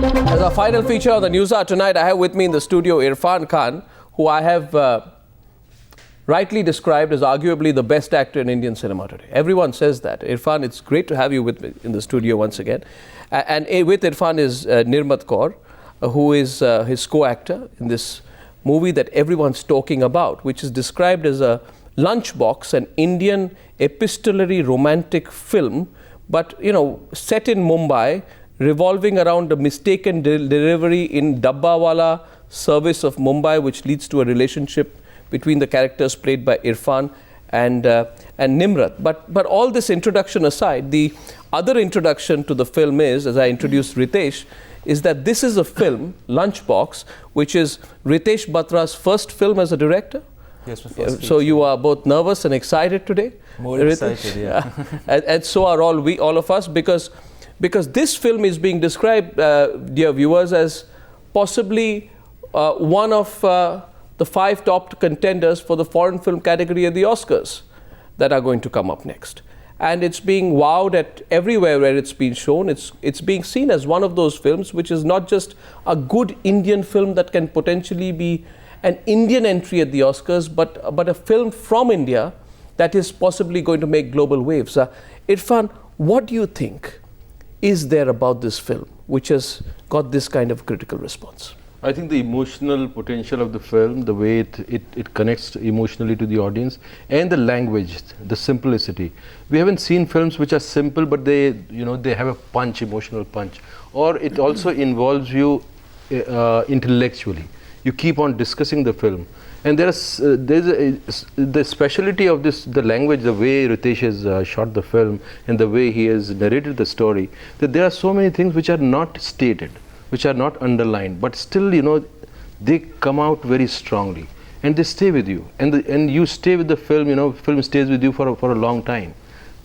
As our final feature on the Newshour tonight, I have with me in the studio Irfan Khan, who I have rightly described as arguably the best actor in Indian cinema today. Everyone says that. Irfan, it's great to have you with me in the studio once again. And with Irfan is Nirmat Kaur, who is his co-actor in this movie that everyone's talking about, which is described as a Lunchbox, an Indian epistolary romantic film, but, you know, set in Mumbai, revolving around a mistaken delivery in Dabbawala service of Mumbai, which leads to a relationship between the characters played by Irfan and Nimrat. But all this introduction aside, the other introduction to the film is, as I introduced Ritesh, is that this is a film, Lunchbox, which is Ritesh Batra's first film as a director. Yes, my first so you are both nervous and excited today? More excited, yeah. and so are all of us, because this film is being described, dear viewers, as possibly one of the 5 top contenders for the foreign film category at the Oscars that are going to come up next. And it's being wowed at everywhere where it's been shown. It's being seen as one of those films which is not just a good Indian film that can potentially be an Indian entry at the Oscars, but a film from India that is possibly going to make global waves. Irfan, what do you think is there about this film which has got this kind of critical response? I think the emotional potential of the film, the way it connects emotionally to the audience, and the language, the simplicity. We haven't seen films which are simple, but they have a punch, emotional punch. Or it also involves you intellectually. You keep on discussing the film. And there's the speciality of this, the language, the way Ritesh has shot the film, and the way he has narrated the story, that there are so many things which are not stated, which are not underlined, but still, they come out very strongly, and they stay with you, and you stay with the film. Film stays with you for a long time.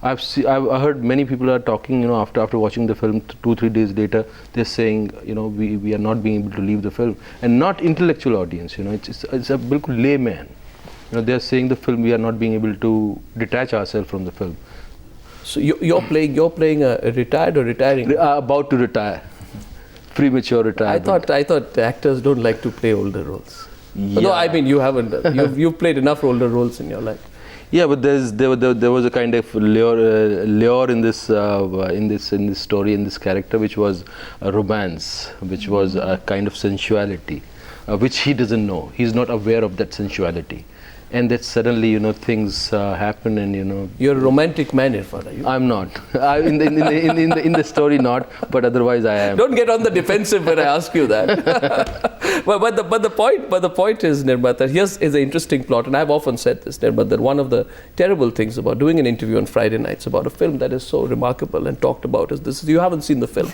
I've heard many people are talking, after watching the film 2-3 days later, they're saying, we are not being able to leave the film, and not intellectual audience. It's a bilkul layman. They're saying the film, we are not being able to detach ourselves from the film. So you're playing a retired or retiring? About to retire. Premature retirement. I thought actors don't like to play older roles. Yeah. No, I mean you haven't. You've played enough older roles in your life. Yeah, but there was a kind of lure in this story, in this character, which was a romance, which was a kind of sensuality, which he doesn't know. He's not aware of that sensuality. And that suddenly, things happen, and You're a romantic man, Irfan, are you? I'm not. In the story, not. But otherwise, I am. Don't get on the defensive when I ask you that. but the point is, Nirmat, that here's an interesting plot, and I've often said this, Nirmat, that one of the terrible things about doing an interview on Friday nights about a film that is so remarkable and talked about is this: you haven't seen the film.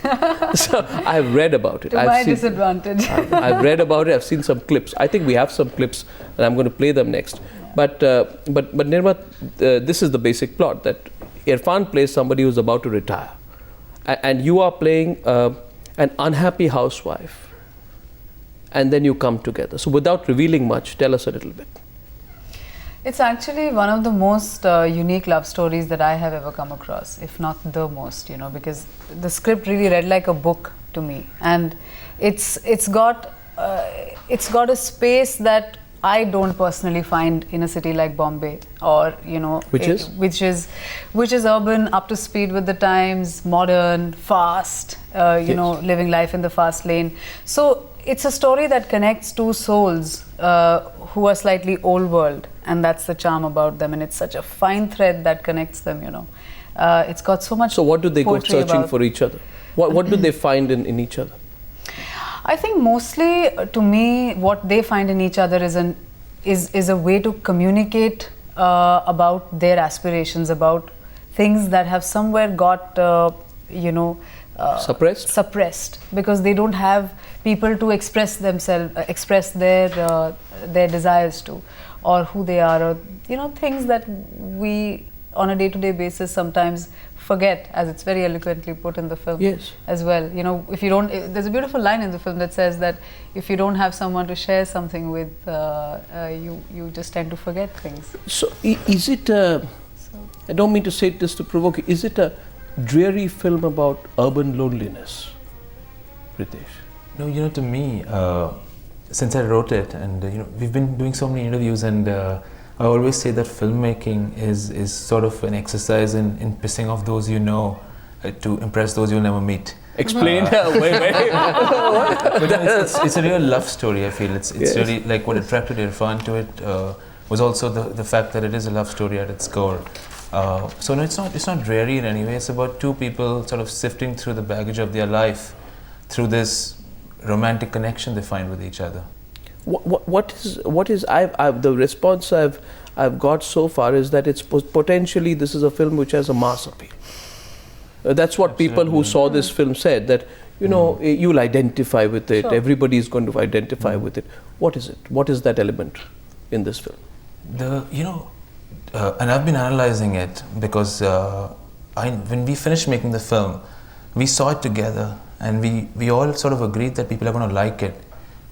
So I've read about it. To my disadvantage. I've read about it. I've seen some clips. I think we have some clips, and I'm going to play them next. But Nirmat, this is the basic plot, that Irfan plays somebody who's about to retire, and you are playing an unhappy housewife, and then you come together. So without revealing much, tell us a little bit. It's actually one of the most unique love stories that I have ever come across, if not the most, because the script really read like a book to me, and it's got a space that I don't personally find in a city like Bombay, or which is urban, up to speed with the times, modern, fast, Yes. living life in the fast lane. So it's a story that connects two souls who are slightly old world, and that's the charm about them. And it's such a fine thread that connects them. It's got so much. So what do they go poetry searching about. for each other? What do they find in each other? I think mostly, to me, what they find in each other is a way to communicate about their aspirations, about things that have somewhere got suppressed, because they don't have people to express themselves, express their desires to, or who they are, or things that we on a day-to-day basis sometimes forget, as it's very eloquently put in the film. Yes. As well. If you don't, there's a beautiful line in the film that says that if you don't have someone to share something with, you just tend to forget things. So is it, I don't mean to say this to provoke you, is it a dreary film about urban loneliness? Ritesh? No, to me, since I wrote it, and we've been doing so many interviews, and I always say that filmmaking is sort of an exercise in pissing off those to impress those you'll never meet. Explain. Wait. But then it's a real love story. I feel it's really like what attracted Irfan to it was also the fact that it is a love story at its core. So no, it's not dreary in any way. It's about two people sort of sifting through the baggage of their life through this romantic connection they find with each other. What is I've the response I've got so far is that it's potentially this is a film which has a mass appeal. That's what people who saw this film said, that you'll identify with it. Sure. Everybody is going to identify with it. What is it? What is that element in this film? And I've been analyzing it because when we finished making the film, we saw it together, and we all sort of agreed that people are going to like it,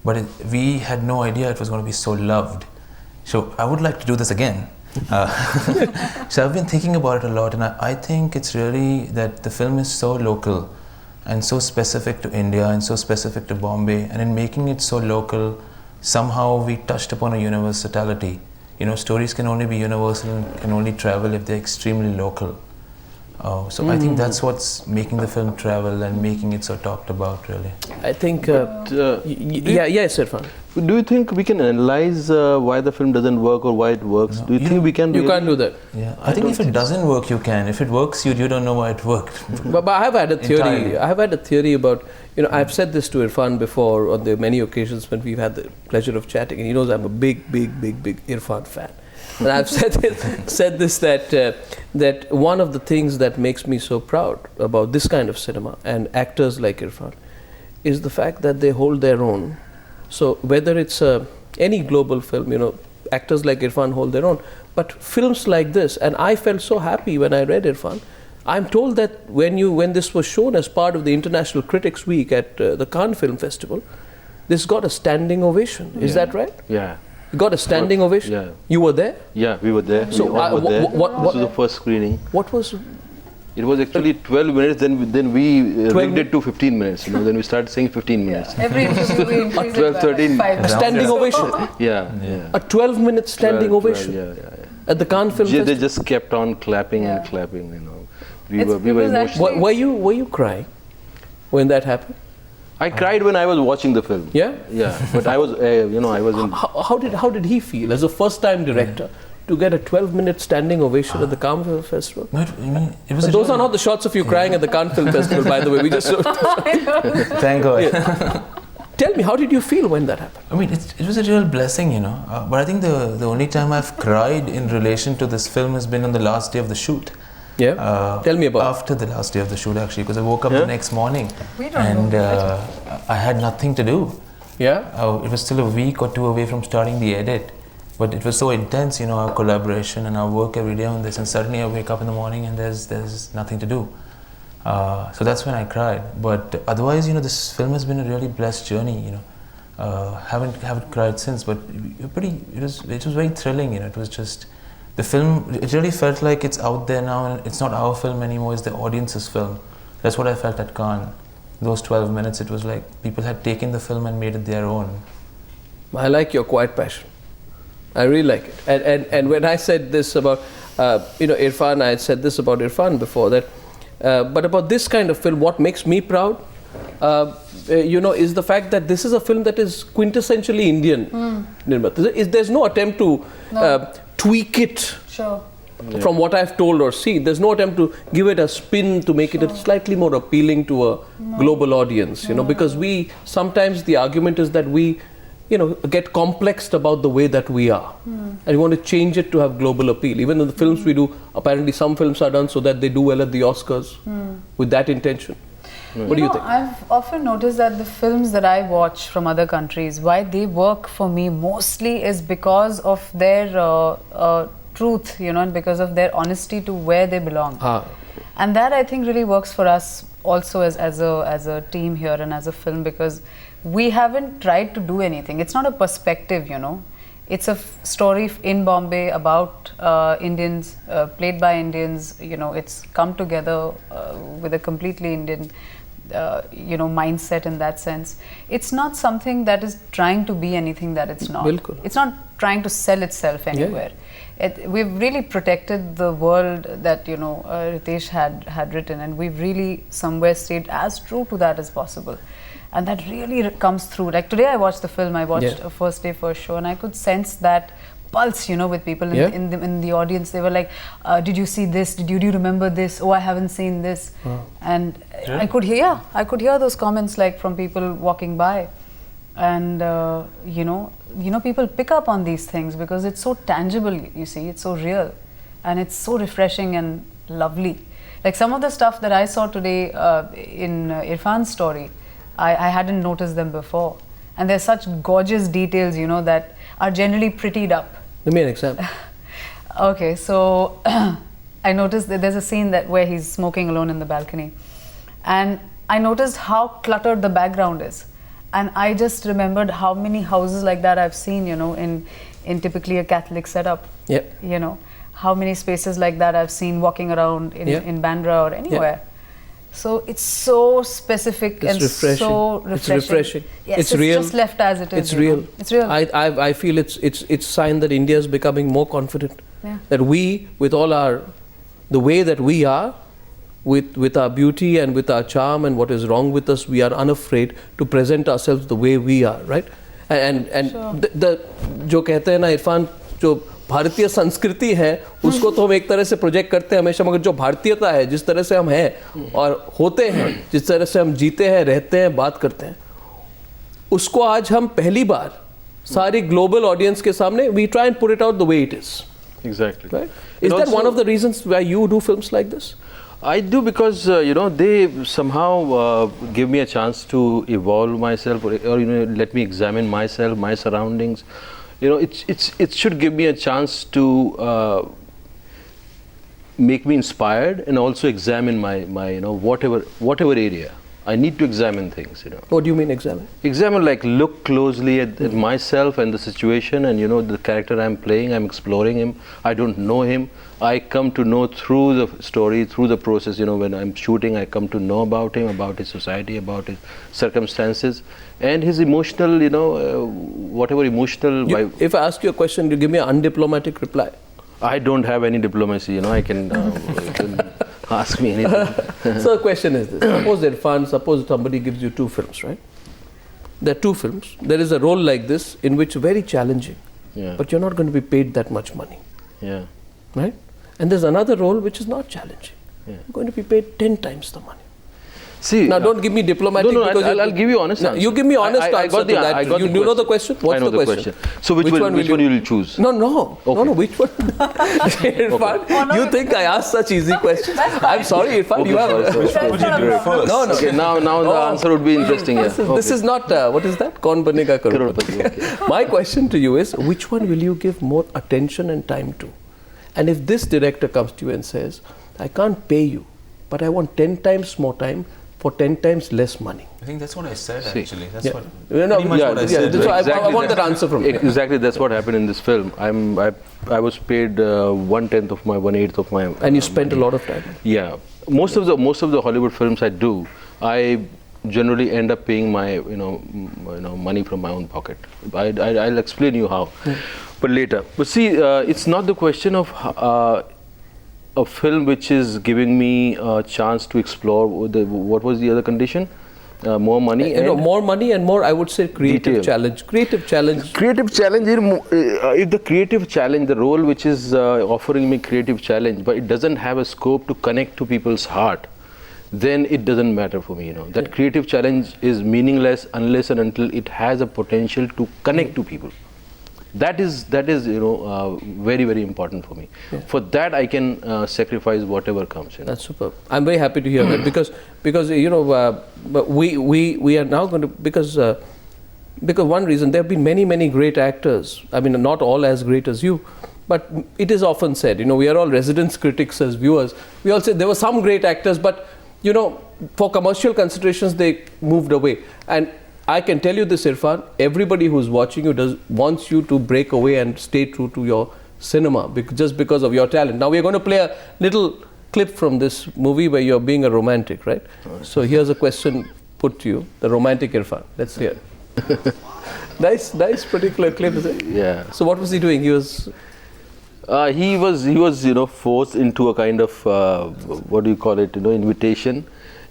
but we had no idea it was going to be so loved. So I would like to do this again. So I've been thinking about it a lot, and I think it's really that the film is so local and so specific to India and so specific to Bombay, and in making it so local, somehow we touched upon a universality. Stories can only be universal and can only travel if they're extremely local. So I think that's what's making the film travel and making it so talked about, really. I think, yes, Irfan. Do you think we can analyze why the film doesn't work or why it works? No. Do you think we can? You can't do that. Yeah, I think if it doesn't work, you can. If it works, you don't know why it worked. But I have had a theory. Entirely. I have had a theory about, I've said this to Irfan before on the many occasions when we've had the pleasure of chatting, and he knows I'm a big Irfan fan. And I've said this that one of the things that makes me so proud about this kind of cinema and actors like Irfan is the fact that they hold their own. So whether it's any global film, actors like Irfan hold their own. But films like this, and I felt so happy when I read Irfan. I'm told that when this was shown as part of the International Critics Week at the Cannes Film Festival, this got a standing ovation. Is that right? Yeah. You got a standing ovation? Yeah. You were there? Yeah, we were there. So we all were there. what This was the first screening. What was... It was actually 12 minutes, then we rigged it to 15 minutes, then we started saying 15 minutes. Every interview we increased 12, 13. A standing ovation? Yeah. A 12-minute standing 12, ovation? Yeah. At the Cannes Film Festival? They just kept on clapping and clapping, We were emotional. Were you crying when that happened? I cried when I was watching the film. Yeah? Yeah, but I was, I wasn't... How did he feel as a first-time director to get a 12-minute standing ovation at the Cannes Film Festival? No, it was Those are not the shots of you crying at the Cannes Film Festival, by the way. We just Thank God. Yeah. Tell me, how did you feel when that happened? I mean, it was a real blessing, But I think the only time I've cried in relation to this film has been on the last day of the shoot. Yeah. Tell me about it. After the last day of the shoot, actually, because I woke up the next morning and I had nothing to do. Yeah. It was still a week or two away from starting the edit, but it was so intense, our collaboration and our work every day on this. And suddenly I wake up in the morning and there's nothing to do. So that's when I cried. But otherwise, this film has been a really blessed journey. Haven't cried since, but it was very thrilling. It was just. The film, it really felt like it's out there now, and it's not our film anymore, it's the audience's film. That's what I felt at Cannes. Those 12 minutes, it was like people had taken the film and made it their own. I like your quiet passion. I really like it. And when I said this about, Irfan, I had said this about Irfan before, that, but about this kind of film, what makes me proud, is the fact that this is a film that is quintessentially Indian. There's no attempt to tweak it from what I've told or seen. There's no attempt to give it a spin to make it slightly more appealing to a global audience, because sometimes the argument is that we, get complexed about the way that we are. And we want to change it to have global appeal. Even in the films we do, apparently some films are done so that they do well at the Oscars with that intention. What do you think? I've often noticed that the films that I watch from other countries, why they work for me mostly is because of their truth, and because of their honesty to where they belong. And that I think really works for us also as a team here and as a film, because we haven't tried to do anything. It's not a perspective, It's a story in Bombay about Indians, played by Indians. It's come together with a completely Indian mindset in that sense. It's not something that is trying to be anything that it's not. Bilkul. It's not trying to sell itself anywhere. We've really protected the world that Ritesh had written, and we've really somewhere stayed as true to that as possible. And that really comes through. Like today I watched the film, I watched a first day, first show, and I could sense that pulse, with people in the audience. They were like, did you see this? Did you remember this? Oh, I haven't seen this. And I could hear those comments like from people walking by. And people pick up on these things because it's so tangible, you see, it's so real, and it's so refreshing and lovely. Like some of the stuff that I saw today in Irfan's story, I hadn't noticed them before, and there's such gorgeous details, that are generally prettied up. Give me an example. Okay, so I noticed that there's a scene where he's smoking alone in the balcony, and I noticed how cluttered the background is. And I just remembered how many houses like that I've seen, in typically a Catholic setup. Yep. How many spaces like that I've seen walking around in Bandra or anywhere. So it's so specific and refreshing. So refreshing. It's refreshing. Yes, it's real. Just left as it is. It's real. It's real. I feel it's sign that India is becoming more confident. Yeah. That we, with all the way that we are, with our beauty and with our charm and what is wrong with us, we are unafraid to present ourselves the way we are, right? And the जो कहते हैं ना इरफान, जो भारतीय संस्कृति है उसको तो हम एक तरह से प्रोजेक्ट करते हैं हमेशा, मगर जो भारतीयता है, जिस तरह से हम हैं और होते हैं, जिस तरह से हम जीते हैं, रहते हैं, बात करते हैं, उसको आज हम पहली बार सारी ग्लोबल ऑडियंस के सामने we try and put it out the way it is. Exactly. Right? Is that one of the reasons why you do films like this? I do because they somehow give me a chance to evolve myself, or let me examine myself, my surroundings. It should give me a chance to make me inspired and also examine my whatever area. I need to examine things. What do you mean examine? Examine, like look closely at myself and the situation, and the character I'm playing. I'm exploring him. I don't know him. I come to know through the story, through the process. When I'm shooting, I come to know about him, about his society, about his circumstances, and his emotional, whatever emotional. If I ask you a question, you give me an undiplomatic reply. I don't have any diplomacy. I can. You can ask me anything. So the question is this: suppose somebody gives you 2 films, right? There are 2 films. There is a role like this in which very challenging, but you're not going to be paid that much money. Yeah. Right? And there's another role which is not challenging. You're going to be paid 10 times the money. See, now don't give me diplomatic. No, because I'll give you honest answer. You give me honest answer to that. You know the question? What's I know the question? So which one will you choose? No, Okay. which one? Irfan, you think I asked such easy questions? I'm sorry, Irfan, Okay, you have... sorry. Would you do it first? No. Okay, now the answer would be interesting. This is not, what is that? Kaun banega crorepati. Okay. My question to you is, which one will you give more attention and time to? And if this director comes to you and says, I can't pay you, but I want 10 times more time for 10 times less money. I think that's what I said actually. That's what I want that answer from you. Exactly, that's what happened in this film. I was paid 1/10 of my 1/8 of my. And you spent a lot of time. Yeah, most of the Hollywood films I do, I generally end up paying my money from my own pocket. I'll explain you how, but later. But see, it's not the question of a film which is giving me a chance to explore. What was the other condition? More money. More money and more, I would say, creative challenge. Creative challenge. Creative challenge. If the creative challenge, the role which is offering me creative challenge, but it doesn't have a scope to connect to people's heart, then it doesn't matter for me. That creative challenge is meaningless unless and until it has a potential to connect to people. That is very, very important for me. Yeah. For that, I can sacrifice whatever comes. That's superb. I'm very happy to hear that because but we are now going to because one reason there have been many great actors. I mean, not all as great as you, but it is often said. We are all residence critics as viewers. We all say there were some great actors, but for commercial considerations they moved away. And I can tell you this, Irfan, everybody who's watching you wants you to break away and stay true to your cinema just because of your talent. Now we're going to play a little clip from this movie where you're being a romantic, right? So here's a question put to you, the romantic Irfan. Let's hear it. Nice particular clip, is it? Yeah. So what was he doing? He was He was forced into a kind of what do you call it, invitation,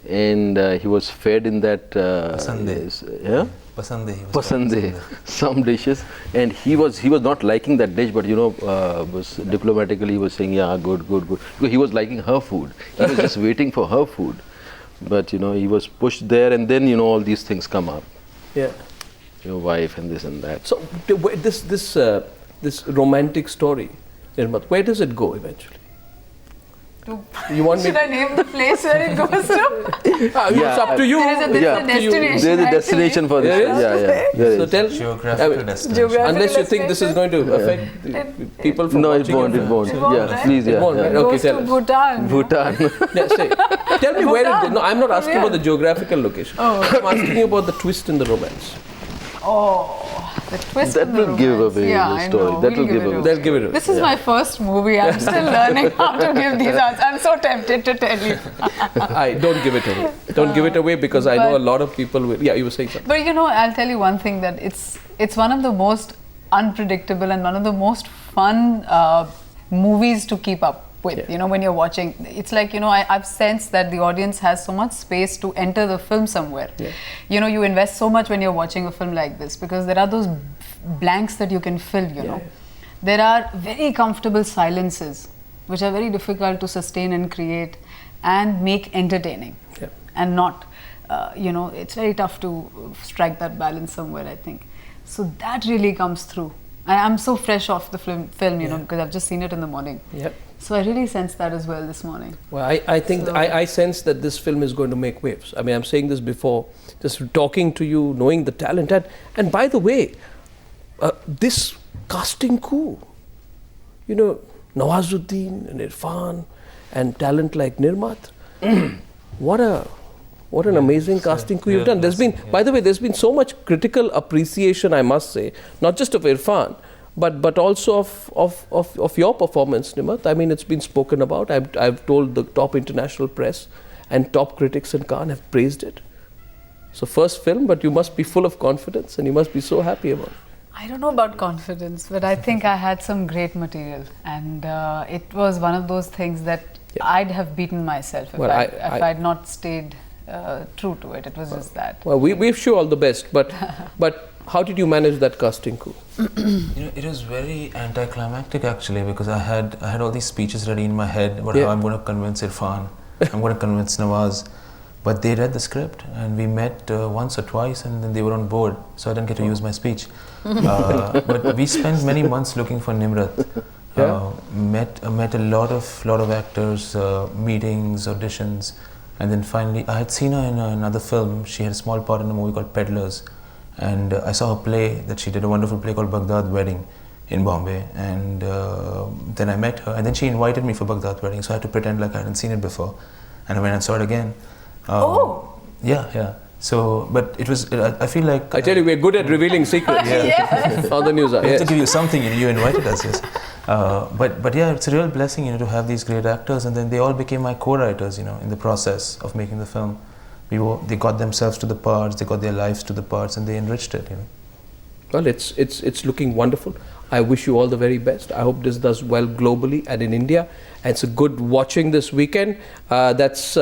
and he was fed in that yeah, pasande, some dishes, and he was not liking that dish, but was diplomatically he was saying, yeah, good, because he was liking her food. He was just waiting for her food, but he was pushed there, and then all these things come up. Yeah. Your wife and this and that. So this romantic story, Nirmat, where does it go eventually? You want Should I name the place where it goes to? It's up to you. There is a destination. There's a destination for this. There is? So tell Geographical destination. unless you think this is going to affect the people from No, it watching won't. your It film. won't. Yeah, right? please. It won't, right? Yeah. Okay, Goes tell to us. Bhutan. Bhutan. Yeah, say. Tell me where it. No, I'm not asking Yeah. about the geographical location. I'm asking you about the twist in the romance. Oh, the twist That in the will give romance. away Yeah, the I story. know. That will We'll give away. They'll give it away. This is my first movie. I'm still learning how to give these answers. I'm so tempted to tell you. Don't give it away. Don't give it away because I know a lot of people will. Yeah, you were saying something. But I'll tell you one thing, that it's one of the most unpredictable and one of the most fun movies to keep up with. Yeah. When you're watching, it's like I've sensed that the audience has so much space to enter the film somewhere. Yeah. You invest so much when you're watching a film like this, because there are those blanks that you can fill. Yeah. There are very comfortable silences which are very difficult to sustain and create and make entertaining. Yeah. And not it's very tough to strike that balance somewhere, I think. So that really comes through. I'm so fresh off the film, because I've just seen it in the morning. Yep. So I really sensed that as well this morning. Well, I think I sense that this film is going to make waves. I mean, I'm saying this before, just talking to you, knowing the talent. And by the way, this casting coup, Nawazuddin and Irfan and talent like Nirmat, what an amazing casting coup you've done. There's been, by the way, there's been so much critical appreciation, I must say, not just of Irfan, but also of your performance, Nirmat. I mean, it's been spoken about. I've told the top international press and top critics in Cannes have praised it. So first film, but you must be full of confidence and you must be so happy about it. I don't know about confidence, but I think I had some great material, and it was one of those things that I'd have beaten myself if I'd not stayed true to it. It was just that. Well, we wish you all the best, but how did you manage that casting coup? It was very anticlimactic actually, because I had all these speeches ready in my head about how I'm going to convince Irfan, I'm going to convince Nawaz. But they read the script and we met once or twice, and then they were on board, so I didn't get to use my speech. But we spent many months looking for Nimrat. Met a lot of actors, meetings, auditions, and then finally I had seen her in another film. She had a small part in a movie called Peddlers, and I saw her play that she did, a wonderful play called Baghdad Wedding in Bombay, and then I met her, and then she invited me for Baghdad Wedding, so I had to pretend like I hadn't seen it before, and I went and saw it again. Yeah. So, but it was. I feel like I tell you, we're good at revealing secrets on the Newshour. We have to give you something. You invited us, yes. But yeah, it's a real blessing, to have these great actors, and then they all became my co-writers, in the process of making the film. They got themselves to the parts, they got their lives to the parts, and they enriched it. Well, it's looking wonderful. I wish you all the very best. I hope this does well globally and in India. And it's a good watching this weekend. That's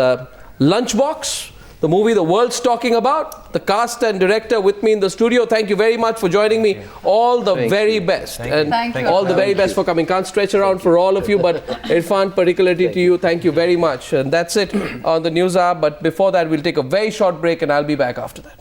Lunchbox, the movie the world's talking about. The cast and director with me in the studio. Thank you very much for joining me. All the very best. Thank you. All the very best for coming. Can't stretch around for all of you, but Irfan, particularly to you, thank you very much. And that's it on the Newshour. But before that, we'll take a very short break and I'll be back after that.